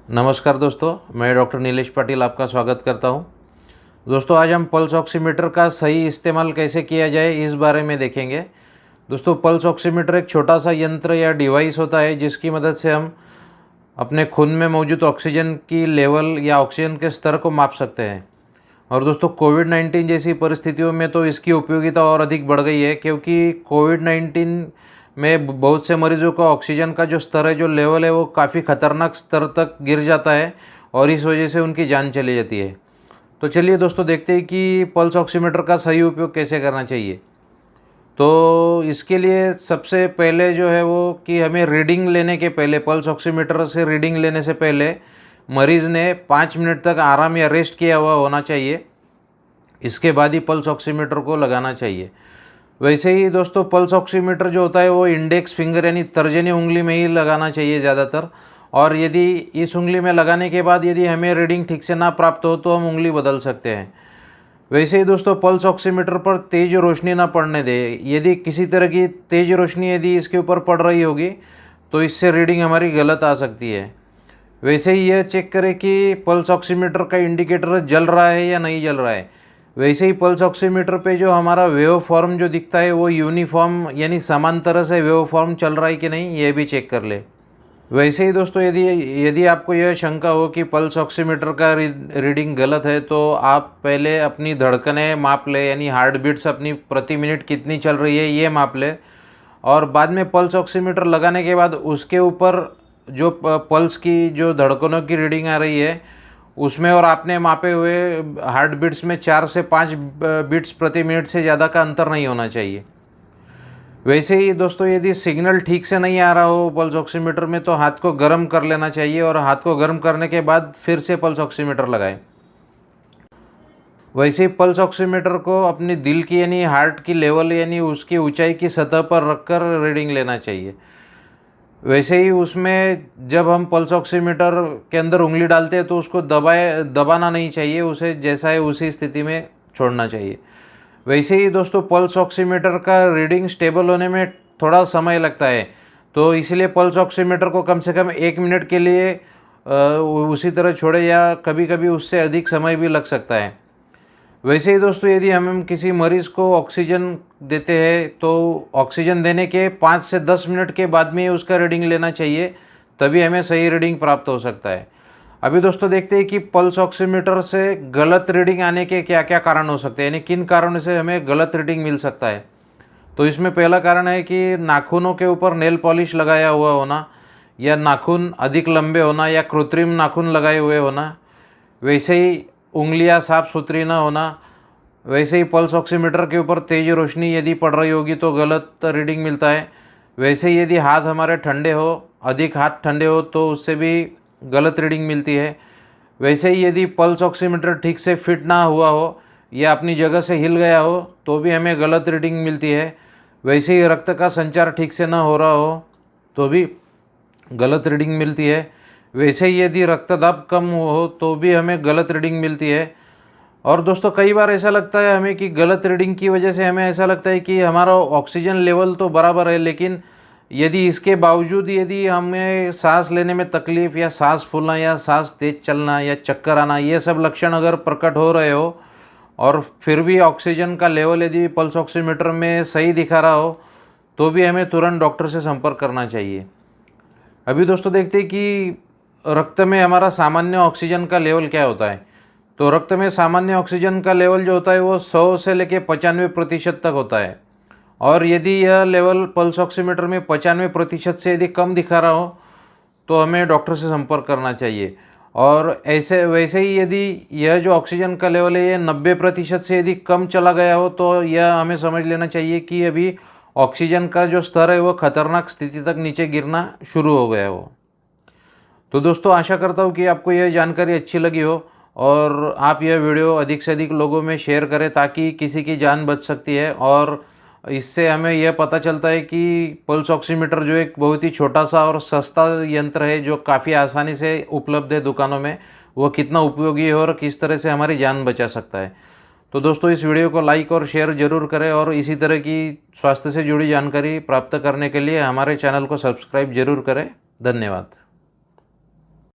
नमस्कार दोस्तों, मैं डॉक्टर नीलेश पाटिल आपका स्वागत करता हूं। दोस्तों, आज हम पल्स ऑक्सीमीटर का सही इस्तेमाल कैसे किया जाए इस बारे में देखेंगे। दोस्तों, पल्स ऑक्सीमीटर एक छोटा सा यंत्र या डिवाइस होता है जिसकी मदद से हम अपने खून में मौजूद ऑक्सीजन की लेवल या ऑक्सीजन के स्तर को माप सकते हैं। और दोस्तों, कोविड-19 जैसी परिस्थितियों में तो इसकी उपयोगिता और अधिक बढ़ गई है, क्योंकि कोविड-19 में बहुत से मरीजों का ऑक्सीजन का जो स्तर है, जो लेवल है, वो काफ़ी खतरनाक स्तर तक गिर जाता है और इस वजह से उनकी जान चली जाती है। तो चलिए दोस्तों, देखते हैं कि पल्स ऑक्सीमीटर का सही उपयोग कैसे करना चाहिए। तो इसके लिए सबसे पहले जो है वो कि हमें रीडिंग लेने के पहले, पल्स ऑक्सीमीटर से रीडिंग लेने से पहले मरीज़ ने 5 मिनट तक आराम या रेस्ट किया हुआ होना चाहिए। इसके बाद ही पल्स ऑक्सीमीटर को लगाना चाहिए। वैसे ही दोस्तों, पल्स ऑक्सीमीटर जो होता है वो इंडेक्स फिंगर यानी तर्जनी उंगली में ही लगाना चाहिए ज़्यादातर। और यदि इस उंगली में लगाने के बाद यदि हमें रीडिंग ठीक से ना प्राप्त हो तो हम उंगली बदल सकते हैं। वैसे ही दोस्तों, पल्स ऑक्सीमीटर पर तेज़ रोशनी ना पड़ने दें। यदि किसी तरह की तेज़ रोशनी यदि इसके ऊपर पड़ रही होगी तो इससे रीडिंग हमारी गलत आ सकती है। वैसे ही यह चेक करें कि पल्स ऑक्सीमीटर का इंडिकेटर जल रहा है या नहीं जल रहा है। वैसे ही पल्स ऑक्सीमीटर पे जो हमारा वेव फॉर्म जो दिखता है वो यूनिफॉर्म यानी समान तरह से वेव फॉर्म चल रहा है कि नहीं, ये भी चेक कर ले। वैसे ही दोस्तों, यदि यदि आपको यह शंका हो कि पल्स ऑक्सीमीटर का रीडिंग गलत है तो आप पहले अपनी धड़कनें माप ले, यानी हार्ट बीट्स अपनी प्रति मिनट कितनी चल रही है ये माप ले। और बाद में पल्स ऑक्सीमीटर लगाने के बाद उसके ऊपर जो पल्स की जो धड़कनों की रीडिंग आ रही है उसमें और आपने मापे हुए हार्ट बीट्स में 4 से 5 बीट्स प्रति मिनट से ज़्यादा का अंतर नहीं होना चाहिए। वैसे ही दोस्तों, यदि सिग्नल ठीक से नहीं आ रहा हो पल्स ऑक्सीमीटर में तो हाथ को गर्म कर लेना चाहिए और हाथ को गर्म करने के बाद फिर से पल्स ऑक्सीमीटर लगाएं। वैसे ही पल्स ऑक्सीमीटर को अपनी दिल की यानी हार्ट की लेवल यानी उसकी ऊंचाई की सतह पर रखकर रीडिंग लेना चाहिए। वैसे ही उसमें जब हम पल्स ऑक्सीमीटर के अंदर उंगली डालते हैं तो उसको दबाना नहीं चाहिए, उसे जैसा है उसी स्थिति में छोड़ना चाहिए। वैसे ही दोस्तों, पल्स ऑक्सीमीटर का रीडिंग स्टेबल होने में थोड़ा समय लगता है, तो इसलिए पल्स ऑक्सीमीटर को कम से कम 1 मिनट के लिए उसी तरह छोड़े या कभी कभी उससे अधिक समय भी लग सकता है। वैसे ही दोस्तों, यदि हम किसी मरीज़ को ऑक्सीजन देते हैं तो ऑक्सीजन देने के 5 से 10 मिनट के बाद में उसका रीडिंग लेना चाहिए, तभी हमें सही रीडिंग प्राप्त हो सकता है। अभी दोस्तों, देखते हैं कि पल्स ऑक्सीमीटर से गलत रीडिंग आने के क्या क्या कारण हो सकते हैं, यानी किन कारणों से हमें गलत रीडिंग मिल सकता है। तो इसमें पहला कारण है कि नाखूनों के ऊपर नेल पॉलिश लगाया हुआ होना, या नाखून अधिक लंबे होना, या कृत्रिम नाखून लगाए हुए होना। वैसे ही उंगलियां साफ सुथरी ना होना। वैसे ही पल्स ऑक्सीमीटर के ऊपर तेज़ रोशनी यदि पड़ रही होगी तो गलत रीडिंग मिलता है। वैसे ही यदि हाथ हमारे ठंडे हो, अधिक हाथ ठंडे हो तो उससे भी गलत रीडिंग मिलती है। वैसे ही यदि पल्स ऑक्सीमीटर ठीक से फिट ना हुआ हो या अपनी जगह से हिल गया हो तो भी हमें गलत रीडिंग मिलती है। वैसे ही रक्त का संचार ठीक से ना हो रहा हो तो भी गलत रीडिंग मिलती है। वैसे ही यदि रक्तदाब कम हो तो भी हमें गलत रीडिंग मिलती है। और दोस्तों, कई बार ऐसा लगता है हमें कि गलत रीडिंग की वजह से हमें ऐसा लगता है कि हमारा ऑक्सीजन लेवल तो बराबर है, लेकिन यदि इसके बावजूद यदि हमें सांस लेने में तकलीफ़ या सांस फूलना या सांस तेज चलना या चक्कर आना, ये सब लक्षण अगर प्रकट हो रहे हो और फिर भी ऑक्सीजन का लेवल यदि पल्स ऑक्सीमीटर में सही दिखा रहा हो तो भी हमें तुरंत डॉक्टर से संपर्क करना चाहिए। अभी दोस्तों, देखते हैं कि रक्त में हमारा सामान्य ऑक्सीजन का लेवल क्या होता है। तो रक्त में सामान्य ऑक्सीजन का लेवल जो होता है वो 100 से लेकर 95% तक होता है। और यदि यह लेवल पल्स ऑक्सीमीटर में 95% से यदि कम दिखा रहा हो तो हमें डॉक्टर से संपर्क करना चाहिए। और वैसे ही यदि यह जो ऑक्सीजन का लेवल है ये 90% से यदि कम चला गया हो तो यह हमें समझ लेना चाहिए कि अभी ऑक्सीजन का जो स्तर है वो खतरनाक स्थिति तक नीचे गिरना शुरू हो गया हो। तो दोस्तों, आशा करता हूँ कि आपको यह जानकारी अच्छी लगी हो और आप यह वीडियो अधिक से अधिक लोगों में शेयर करें ताकि किसी की जान बच सकती है। और इससे हमें यह पता चलता है कि पल्स ऑक्सीमीटर जो एक बहुत ही छोटा सा और सस्ता यंत्र है जो काफ़ी आसानी से उपलब्ध है दुकानों में, वो कितना उपयोगी है और किस तरह से हमारी जान बचा सकता है। तो दोस्तों, इस वीडियो को लाइक और शेयर ज़रूर करें और इसी तरह की स्वास्थ्य से जुड़ी जानकारी प्राप्त करने के लिए हमारे चैनल को सब्सक्राइब ज़रूर करें। धन्यवाद।